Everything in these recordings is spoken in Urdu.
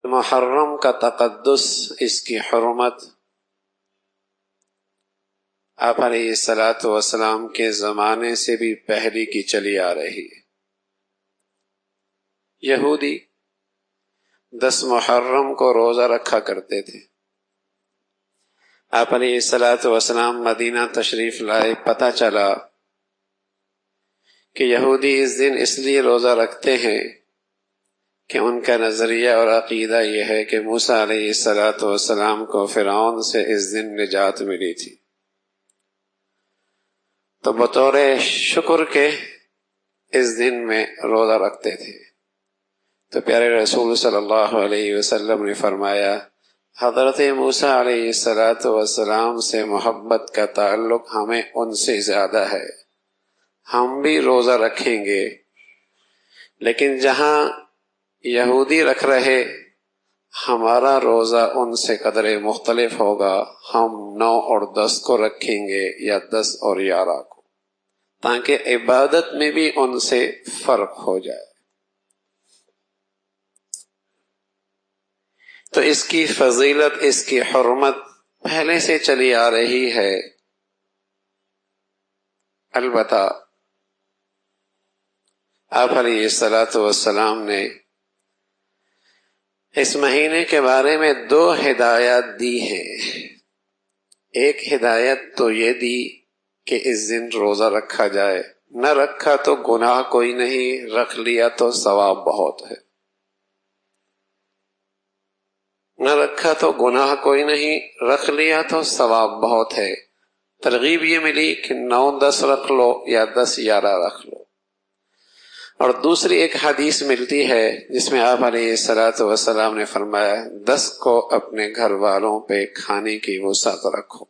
محرم کا تقدس، اس کی حرمت آپ علیہ الصلاۃ والسلام کے زمانے سے بھی پہلے کی چلی آ رہی ہے۔ یہودی 10 محرم کو روزہ رکھا کرتے تھے۔ آپ علیہ الصلاۃ والسلام مدینہ تشریف لائے، پتہ چلا کہ یہودی اس دن اس لیے روزہ رکھتے ہیں کہ ان کا نظریہ اور عقیدہ یہ ہے کہ موسیٰ علیہ الصلاۃ والسلام کو فرعون سے اس دن نجات ملی تھی، تو بطور شکر کے اس دن میں روزہ رکھتے تھے۔ تو پیارے رسول صلی اللہ علیہ وسلم نے فرمایا، حضرت موسیٰ علیہ الصلاۃ والسلام سے محبت کا تعلق ہمیں ان سے زیادہ ہے، ہم بھی روزہ رکھیں گے، لیکن جہاں یہودی رکھ رہے ہمارا روزہ ان سے قدرے مختلف ہوگا، ہم 9 اور 10 کو رکھیں گے یا 10 اور 11 کو، تاکہ عبادت میں بھی ان سے فرق ہو جائے۔ تو اس کی فضیلت، اس کی حرمت پہلے سے چلی آ رہی ہے۔ البتہ آپ علیہ الصلاۃ والسلام نے اس مہینے کے بارے میں 2 ہدایات دی ہیں۔ ایک ہدایت تو یہ دی کہ اس دن روزہ رکھا جائے، نہ رکھا تو گناہ کوئی نہیں، رکھ لیا تو ثواب بہت ہے۔ نہ رکھا تو گناہ کوئی نہیں، رکھ لیا تو ثواب بہت ہے۔ ترغیب یہ ملی کہ 9-10 رکھ لو یا 10-11 رکھ لو۔ اور دوسری ایک حدیث ملتی ہے جس میں آپ علیہ الصلاۃ والسلام نے فرمایا، 10 کو اپنے گھر والوں پہ کھانے کی وسعت رکھو۔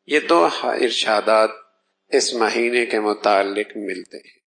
یہ 2 ارشادات اس مہینے کے متعلق ملتے ہیں۔